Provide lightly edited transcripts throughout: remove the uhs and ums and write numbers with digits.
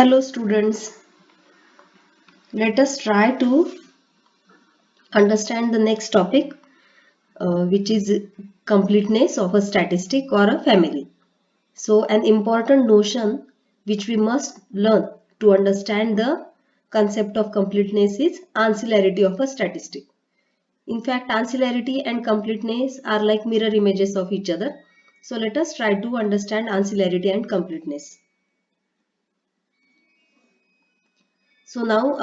Hello students, let us try to understand the next topic which is completeness of a statistic or a family. So an important notion which we must learn to understand the concept of completeness is ancillarity of a statistic. In fact, ancillarity and completeness are like mirror images of each other. So let us try to understand ancillarity and completeness. So now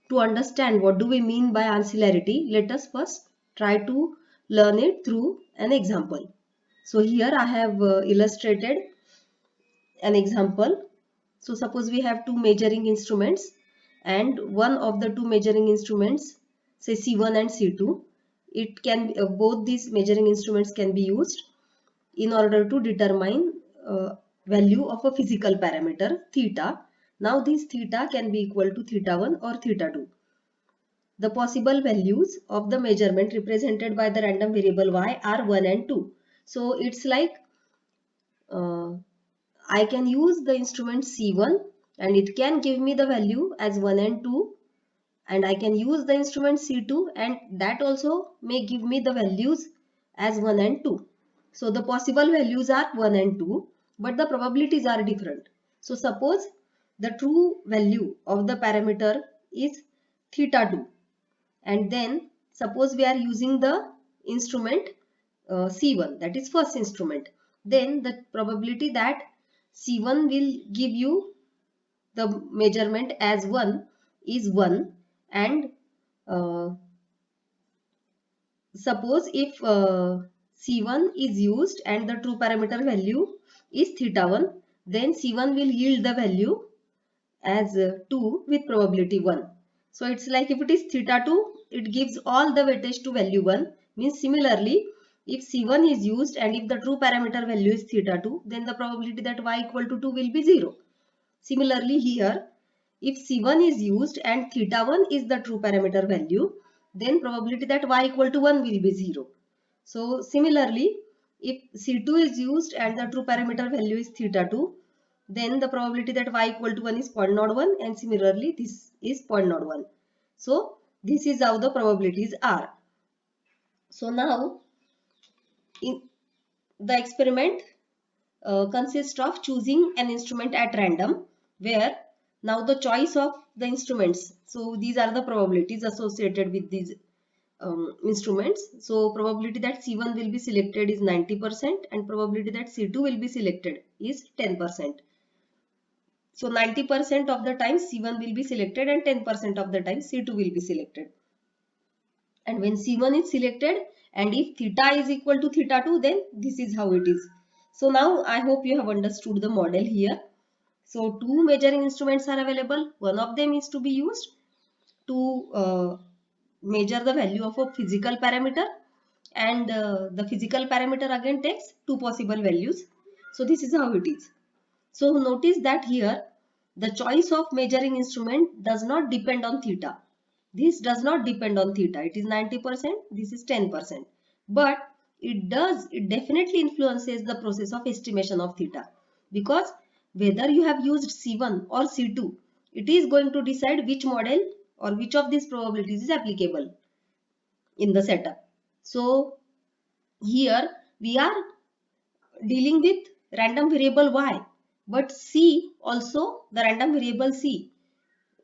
to understand what do we mean by ancillarity, let us first try to learn it through an example. So here I have illustrated an example. So suppose we have two measuring instruments and one of the two measuring instruments, say C1 and C2, it can both these measuring instruments can be used in order to determine value of a physical parameter theta. Now this theta can be equal to theta 1 or theta 2. The possible values of the measurement represented by the random variable y are 1 and 2. So it's like uh, I can use the instrument C1 and it can give me the value as 1 and 2, and I can use the instrument C2 and that also may give me the values as 1 and 2. So the possible values are 1 and 2, but the probabilities are different. So suppose the true value of the parameter is theta 2, and then suppose we are using the instrument C1, that is first instrument, then the probability that C1 will give you the measurement as 1 is 1, and uh, suppose if C1 is used and the true parameter value is theta 1, then C1 will yield the value as 2 with probability 1. So it's like if it is theta 2, it gives all the weightage to value 1. Means similarly, if C1 is used and if the true parameter value is theta 2, then the probability that y equal to 2 will be 0. Similarly here, if C1 is used and theta 1 is the true parameter value, then probability that y equal to 1 will be 0. So similarly, if C2 is used and the true parameter value is theta 2, then the probability that y equal to 1 is 0.01, and similarly this is 0.01. So this is how the probabilities are. So now in the experiment consists of choosing an instrument at random, where now the choice of the instruments, so these are the probabilities associated with these instruments. So probability that C1 will be selected is 90% and probability that C2 will be selected is 10%. So 90% of the time C1 will be selected and 10% of the time C2 will be selected. And when C1 is selected and if theta is equal to theta 2, then this is how it is. So now I hope you have understood the model here. So two measuring instruments are available. One of them is to be used to measure the value of a physical parameter, and the physical parameter again takes two possible values. So this is how it is. So notice that here the choice of measuring instrument does not depend on theta. This does not depend on theta. It is 90%, this is 10%. But it definitely influences the process of estimation of theta, because whether you have used C1 or C2, it is going to decide which model or which of these probabilities is applicable in the setup. So here we are dealing with random variable y, but C also the random variable C,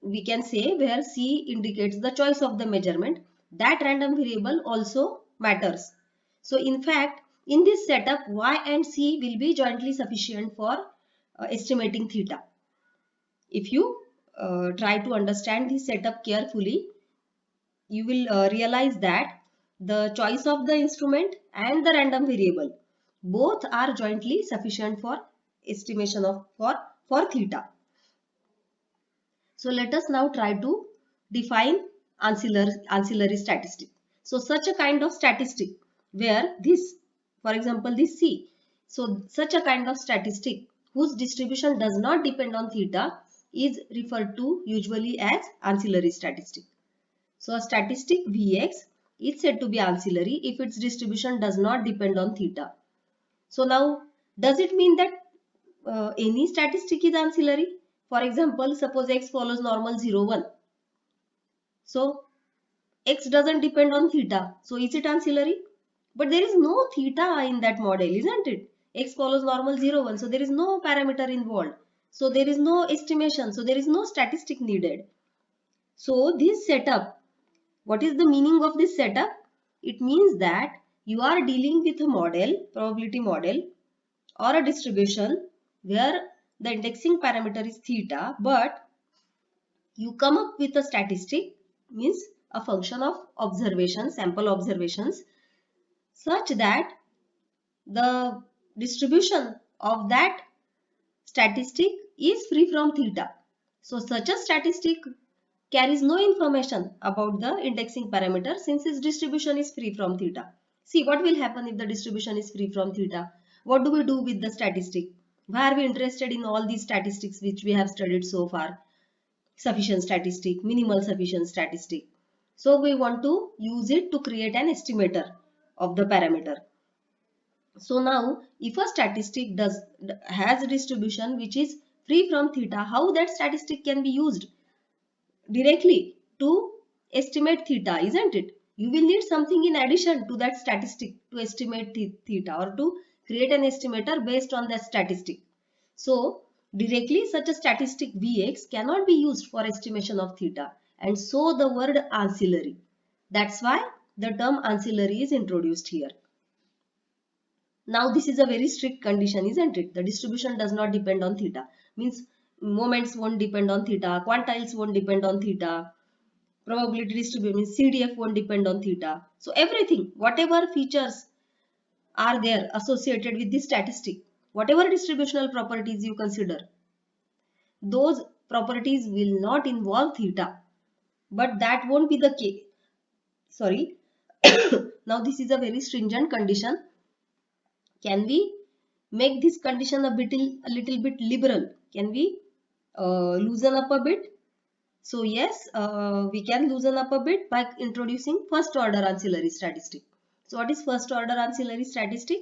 we can say, where C indicates the choice of the measurement, that random variable also matters. So in fact, in this setup, Y and C will be jointly sufficient for estimating theta. If you try to understand this setup carefully, you will realize that the choice of the instrument and the random variable both are jointly sufficient for estimation of for theta. So let us now try to define ancillary statistic. So such a kind of statistic where this, for example, this C. So such a kind of statistic whose distribution does not depend on theta is referred to usually as ancillary statistic. So a statistic Vx is said to be ancillary if its distribution does not depend on theta. So now, does it mean that any statistic is ancillary? For example, suppose x follows normal 0, 1. So x doesn't depend on theta. So is it ancillary? But there is no theta in that model, isn't it? X follows normal 0, 1. So there is no parameter involved. So there is no estimation. So there is no statistic needed. So this setup, what is the meaning of this setup? It means that you are dealing with a model, probability model, or a distribution where the indexing parameter is theta, but you come up with a statistic, means a function of observation, sample observations, such that the distribution of that statistic is free from theta. So such a statistic carries no information about the indexing parameter since its distribution is free from theta. See what will happen if the distribution is free from theta. What do we do with the statistic? Why are we interested in all these statistics which we have studied so far? Sufficient statistic, minimal sufficient statistic. So we want to use it to create an estimator of the parameter. So now if a statistic has a distribution which is free from theta, how that statistic can be used directly to estimate theta, isn't it? You will need something in addition to that statistic to estimate theta, or to create an estimator based on that statistic. So directly such a statistic Vx cannot be used for estimation of theta, and so the word ancillary. That's why the term ancillary is introduced here. Now this is a very strict condition, isn't it? The distribution does not depend on theta. Means moments won't depend on theta, quantiles won't depend on theta, probability distribution means CDF won't depend on theta. So everything, whatever features are there associated with this statistic, whatever distributional properties you consider, those properties will not involve theta. But that won't be the case. Sorry. Now this is a very stringent condition. Can we make this condition a little bit liberal? Can we loosen up a bit? So yes, we can loosen up a bit by introducing first order ancillary statistic. So what is first order ancillary statistic?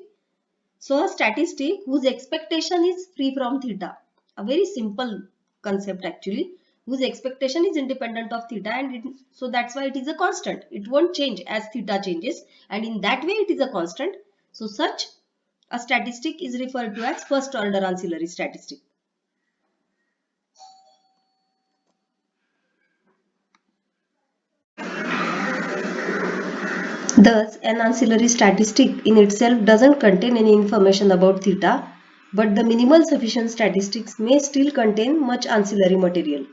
So a statistic whose expectation is free from theta. A very simple concept actually, whose expectation is independent of theta, and so that's why it is a constant. It won't change as theta changes, and in that way it is a constant. So such a statistic is referred to as first order ancillary statistic. Thus, an ancillary statistic in itself doesn't contain any information about theta, but the minimal sufficient statistics may still contain much ancillary material.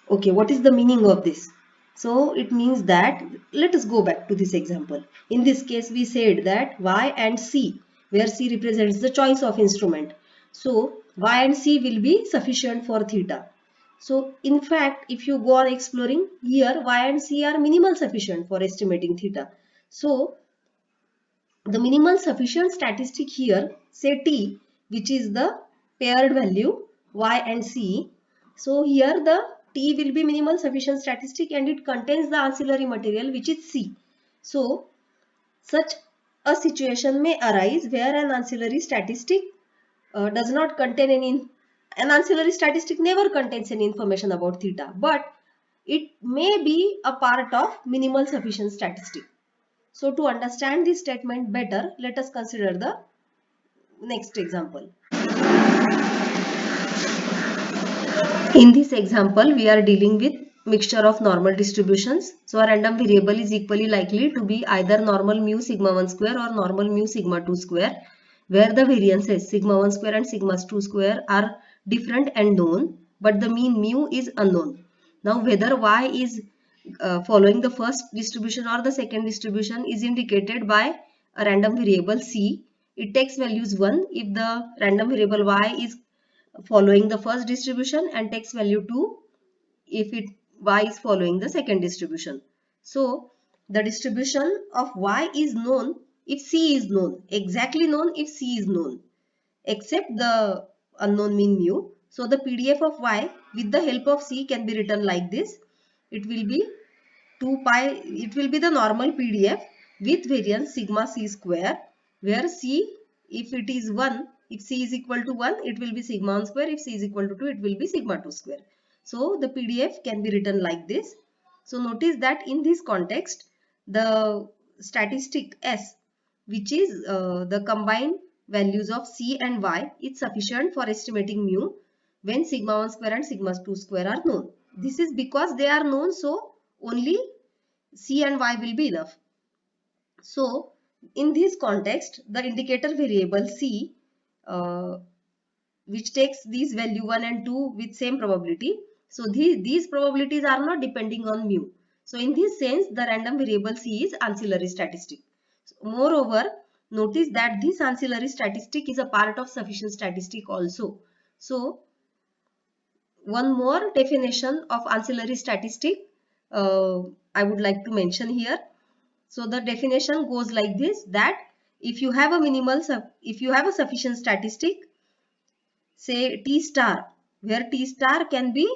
Okay, what is the meaning of this? So it means that, let us go back to this example. In this case, we said that Y and C, where C represents the choice of instrument. So Y and C will be sufficient for theta. So in fact, if you go on exploring, here Y and C are minimal sufficient for estimating theta. So the minimal sufficient statistic here, say T, which is the paired value Y and C. So here the T will be minimal sufficient statistic, and it contains the ancillary material which is C. So such a situation may arise where an ancillary statistic does not contain an ancillary statistic never contains any information about theta, but it may be a part of minimal sufficient statistic. So to understand this statement better, let us consider the next example. In this example, we are dealing with mixture of normal distributions. So a random variable is equally likely to be either normal mu sigma 1 square or normal mu sigma 2 square, where the variances sigma 1 square and sigma 2 square are different and known, but the mean mu is unknown. Now whether y is following the first distribution or the second distribution is indicated by a random variable c. It takes values 1 if the random variable y is following the first distribution, and takes value 2 if y is following the second distribution. So the distribution of y is known if c is known, exactly known if c is known, except the unknown mean mu. So the PDF of y with the help of c can be written like this. It will be 2 pi, it will be the normal PDF with variance sigma c square, where c, if it is 1, If c is equal to 1, it will be sigma 1 square. If c is equal to 2, it will be sigma 2 square. So the PDF can be written like this. So notice that in this context, the statistic S, which is the combined values of c and y, is sufficient for estimating mu when sigma 1 square and sigma 2 square are known. This is because they are known, so only c and y will be enough. So in this context, the indicator variable c, which takes these value 1 and 2 with same probability. So these probabilities are not depending on mu. So in this sense, the random variable c is ancillary statistic. Moreover, notice that this ancillary statistic is a part of sufficient statistic also. So one more definition of ancillary statistic I would like to mention here. So the definition goes like this, that if you have a sufficient statistic, say T star, where T star can be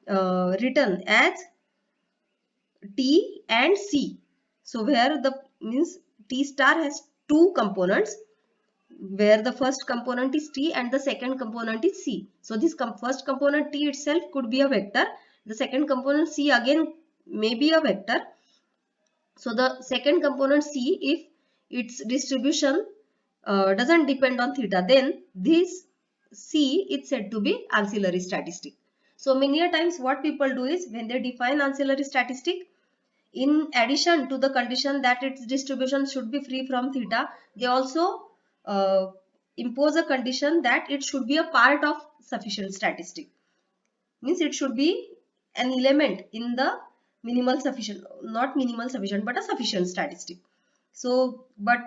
written as T and C. So where the means T star has two components, where the first component is T and the second component is C. So this first component T itself could be a vector. The second component C again may be a vector. So the second component C, if its distribution doesn't depend on theta, then this C is said to be ancillary statistic. So many a times what people do is, when they define ancillary statistic, in addition to the condition that its distribution should be free from theta, they also uh, impose a condition that it should be a part of sufficient statistic. Means it should be an element in the minimal sufficient, not minimal sufficient, but a sufficient statistic. So, but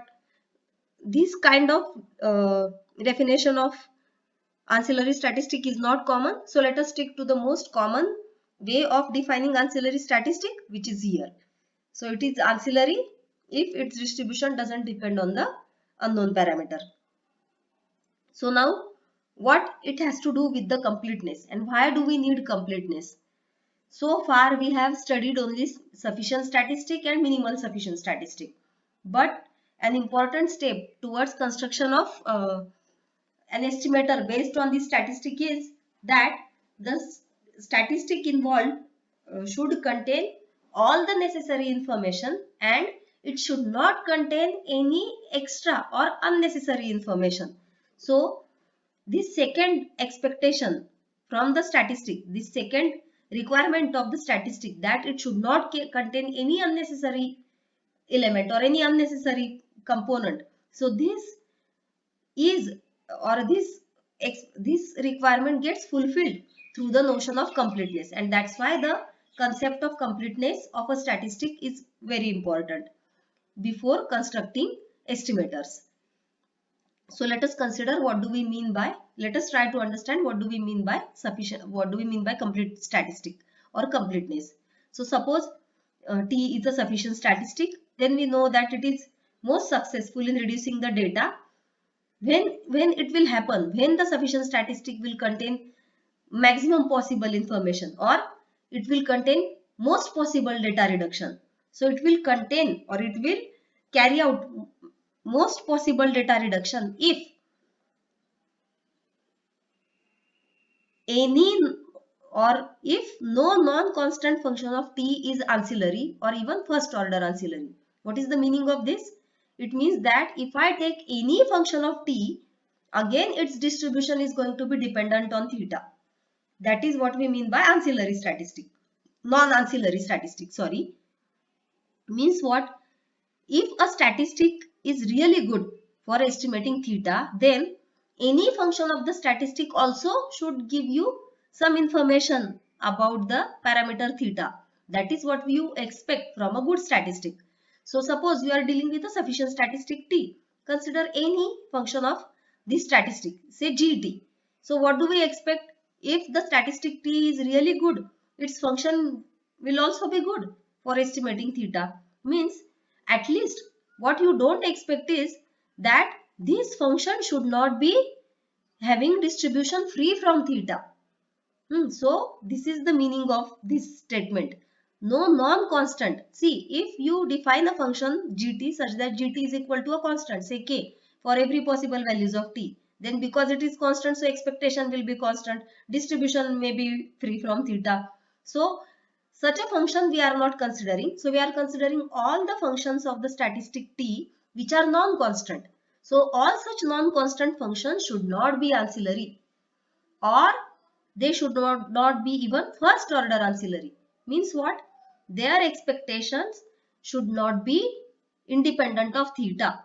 this kind of definition of ancillary statistic is not common. So let us stick to the most common way of defining ancillary statistic, which is here. So it is ancillary if its distribution doesn't depend on the unknown parameter. So now what it has to do with the completeness, and why do we need completeness? So far we have studied only sufficient statistic and minimal sufficient statistic. But an important step towards construction of an estimator based on this statistic is that the statistic involved should contain all the necessary information, and it should not contain any extra or unnecessary information. So this second expectation from the statistic, this second requirement of the statistic, that it should not contain any unnecessary element or any unnecessary component. So this is, or this requirement gets fulfilled through the notion of completeness, and that's why the concept of completeness of a statistic is very important before constructing estimators. So let us consider what do we mean by, let us try to understand what do we mean by sufficient, what do we mean by complete statistic or completeness. So suppose T is a sufficient statistic, then we know that it is most successful in reducing the data when it will happen, when the sufficient statistic will contain maximum possible information, or it will contain most possible data reduction. So it will contain, or it will carry out most possible data reduction if any, or if no non-constant function of t is ancillary or even first order ancillary. What is the meaning of this? It means that if I take any function of t, again its distribution is going to be dependent on theta. That is what we mean by ancillary statistic. Non-ancillary statistic, sorry. Means what? If a statistic is really good for estimating theta, then any function of the statistic also should give you some information about the parameter theta. That is what you expect from a good statistic. So suppose you are dealing with a sufficient statistic t. Consider any function of this statistic, say gt. So what do we expect? If the statistic t is really good, its function will also be good for estimating theta. Means at least what you don't expect is that this function should not be having distribution free from theta. So this is the meaning of this statement. No non-constant. See, if you define a function gt such that gt is equal to a constant, say k, for every possible values of t, Then because it is constant, so expectation will be constant. Distribution may be free from theta. So such a function we are not considering. So we are considering all the functions of the statistic t which are non-constant. So all such non-constant functions should not be ancillary, or they should not be even first order ancillary. Means what? Their expectations should not be independent of theta.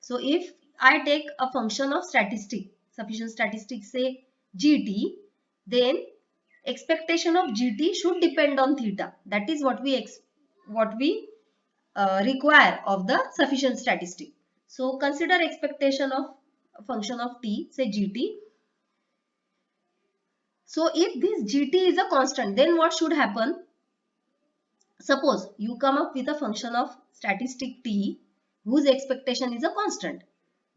So if I take a function of statistic, sufficient statistic, say gt, then expectation of gt should depend on theta. That is what we require of the sufficient statistic. So consider expectation of a function of t, say gt. So if this gt is a constant, then what should happen? Suppose you come up with a function of statistic t whose expectation is a constant.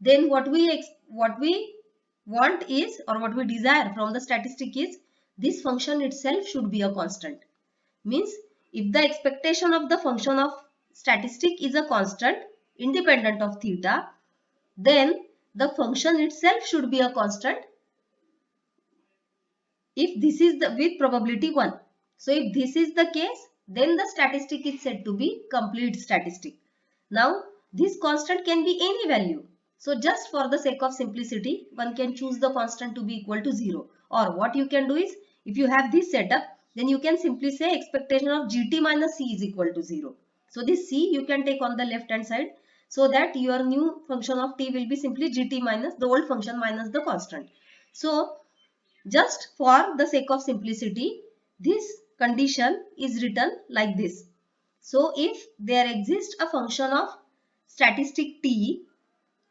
Then what we want is, or what we desire from the statistic is, this function itself should be a constant. Means if the expectation of the function of statistic is a constant independent of theta, then the function itself should be a constant if this is the with probability 1. So if this is the case, then the statistic is said to be complete statistic. Now this constant can be any value. So just for the sake of simplicity, one can choose the constant to be equal to 0. Or what you can do is, if you have this setup, then you can simply say expectation of gt minus c is equal to 0. So this c you can take on the left hand side, so that your new function of t will be simply gt minus the old function minus the constant. So just for the sake of simplicity, this condition is written like this. So if there exists a function of statistic t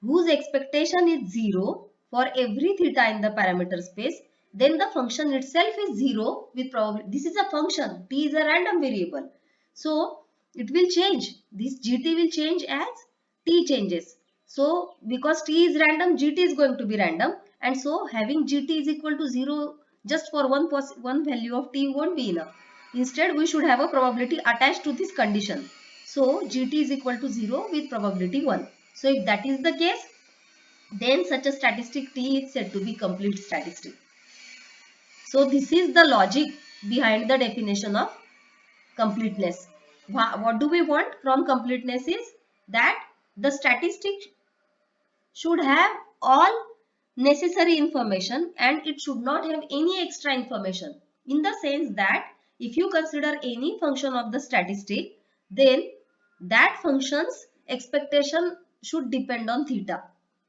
whose expectation is 0 for every theta in the parameter space, then the function itself is 0 with probability. This is a function, t is a random variable. So it will change. This gt will change as t changes. So because t is random, gt is going to be random, and so having gt is equal to 0 just for one value of t won't be enough. Instead, we should have a probability attached to this condition. So gt is equal to 0 with probability 1. So if that is the case, then such a statistic t is said to be complete statistic. So this is the logic behind the definition of completeness. What do we want from completeness is that the statistic should have all necessary information and it should not have any extra information, in the sense that if you consider any function of the statistic, then that function's expectation should depend on theta.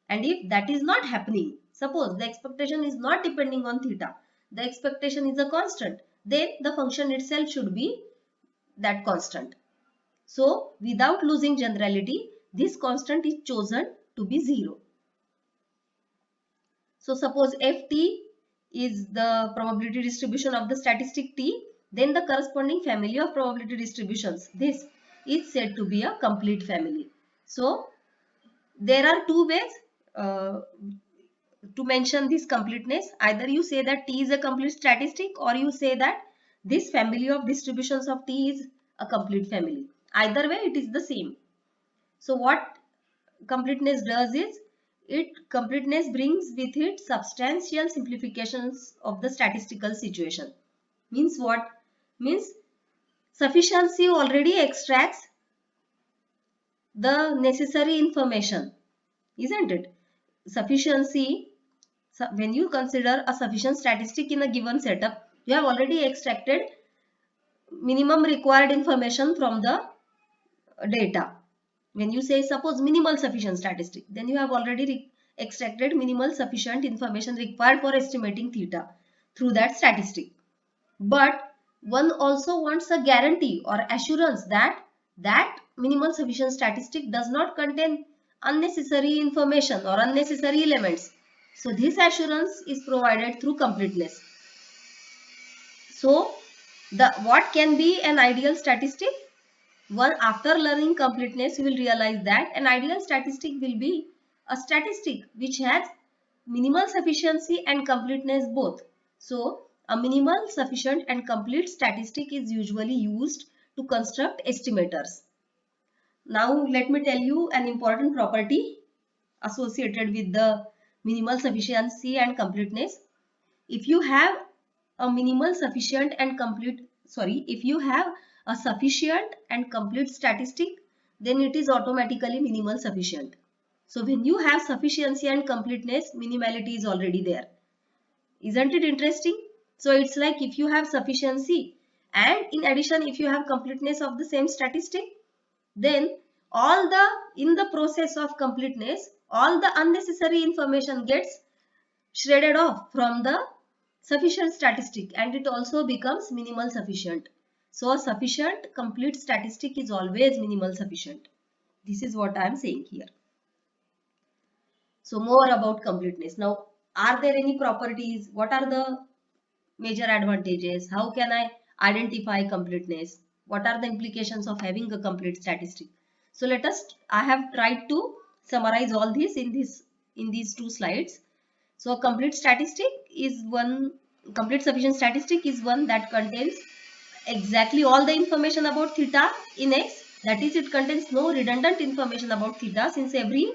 And if that is not happening, suppose the expectation is not depending on theta, the expectation is a constant, then the function itself should be that constant. So without losing generality, this constant is chosen to be 0. So suppose ft is the probability distribution of the statistic t, then the corresponding family of probability distributions, this is said to be a complete family. So there are two ways to mention this completeness. Either you say that t is a complete statistic, or you say that this family of distributions of t is a complete family. Either way, it is the same. So what completeness does is, completeness brings with it substantial simplifications of the statistical situation. Means what? Means sufficiency already extracts the necessary information, isn't it? Sufficiency, when you consider a sufficient statistic in a given setup, you have already extracted minimum required information from the data. When you say suppose minimal sufficient statistic, then you have already extracted minimal sufficient information required for estimating theta through that statistic. But one also wants a guarantee or assurance that that minimal sufficient statistic does not contain unnecessary information or unnecessary elements. So this assurance is provided through completeness. So what can be an ideal statistic? One, after learning completeness, you will realize that an ideal statistic will be a statistic which has minimal sufficiency and completeness both. So a minimal, sufficient and complete statistic is usually used to construct estimators. Now let me tell you an important property associated with the minimal sufficiency and completeness. If you have a minimal sufficient and complete, if you have a sufficient and complete statistic, then it is automatically minimal sufficient. So when you have sufficiency and completeness, minimality is already there. Isn't it interesting? So it's like if you have sufficiency and in addition if you have completeness of the same statistic, then in the process of completeness, all the unnecessary information gets shredded off from the sufficient statistic and it also becomes minimal sufficient. So a sufficient complete statistic is always minimal sufficient. This is what I am saying here. So more about completeness. Now, are there any properties? What are the major advantages? How can I identify completeness? What are the implications of having a complete statistic? So I have tried to summarize all this in these two slides. So a complete sufficient statistic is one that contains exactly all the information about theta in X. That is, it contains no redundant information about theta, since every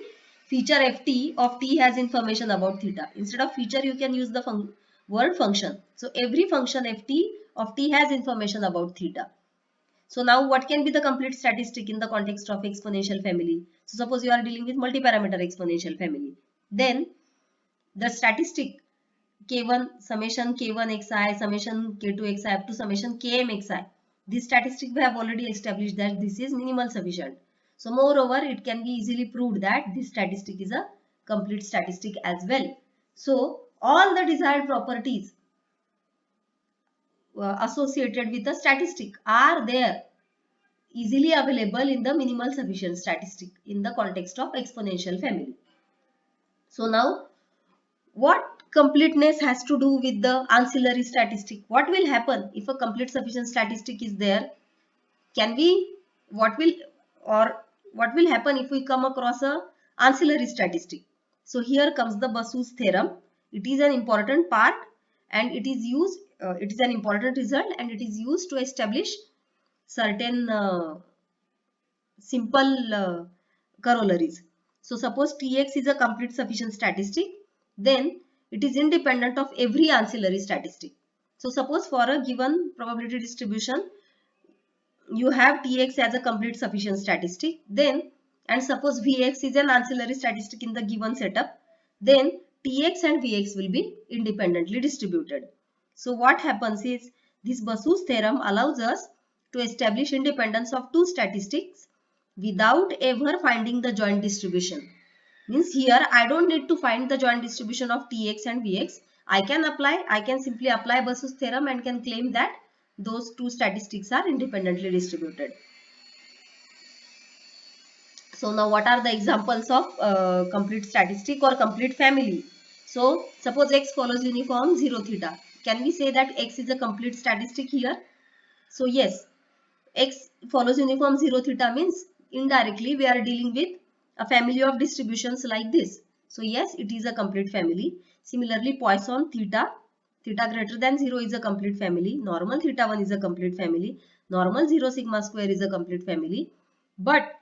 feature ft of t has information about theta. Instead of feature, you can use the word function. So every function ft of t has information about theta. So now what can be the complete statistic in the context of exponential family? So suppose you are dealing with multi-parameter exponential family. Then the statistic k1 summation k1 xi summation k2 xi up to summation km xi. This statistic we have already established that this is minimal sufficient. So moreover, it can be easily proved that this statistic is a complete statistic as well. So all the desired properties associated with the statistic are there easily available in the minimal sufficient statistic in the context of exponential family. So now what completeness has to do with the ancillary statistic? What will happen if a complete sufficient statistic is there? What will happen if we come across a ancillary statistic? So here comes the Basu's theorem. It is an important part and it is an important result and it is used to establish certain simple corollaries. So suppose Tx is a complete sufficient statistic, then it is independent of every ancillary statistic. So suppose for a given probability distribution, you have Tx as a complete sufficient statistic, then and suppose Vx is an ancillary statistic in the given setup, then Tx and Vx will be independently distributed. So what happens is this Basu's theorem allows us to establish independence of two statistics without ever finding the joint distribution. Means here I don't need to find the joint distribution of Tx and Vx. I can simply apply Basu's theorem and can claim that those two statistics are independently distributed. So now what are the examples of complete statistic or complete family? So suppose X follows uniform 0 theta. Can we say that X is a complete statistic here? So yes, X follows uniform 0 theta means indirectly we are dealing with a family of distributions like this. So yes, it is a complete family. Similarly, Poisson theta greater than 0 is a complete family. Normal theta 1 is a complete family. Normal 0 sigma square is a complete family. But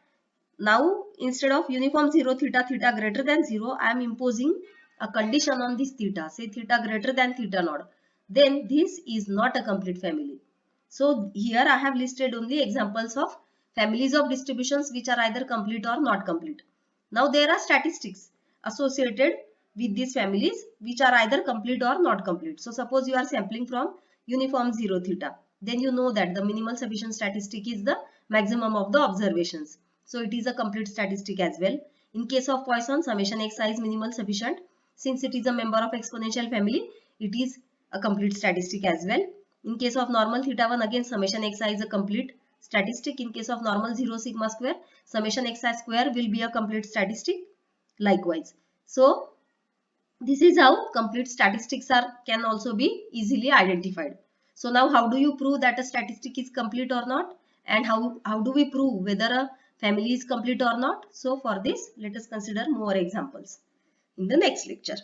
now instead of uniform 0 theta greater than 0, I am imposing a condition on this theta, say theta greater than theta naught. Then this is not a complete family. So here I have listed only examples of families of distributions which are either complete or not complete. Now there are statistics associated with these families which are either complete or not complete. So suppose you are sampling from uniform 0 theta. Then you know that the minimal sufficient statistic is the maximum of the observations. So it is a complete statistic as well. In case of Poisson, summation xi is minimal sufficient. Since it is a member of exponential family, it is a complete statistic as well. In case of normal theta 1, again summation xi is a complete statistic. In case of normal 0 sigma square, summation xi square will be a complete statistic likewise. So this is how complete statistics can also be easily identified. So now how do you prove that a statistic is complete or not? And how do we prove whether a family is complete or not? So for this, let us consider more examples in the next lecture.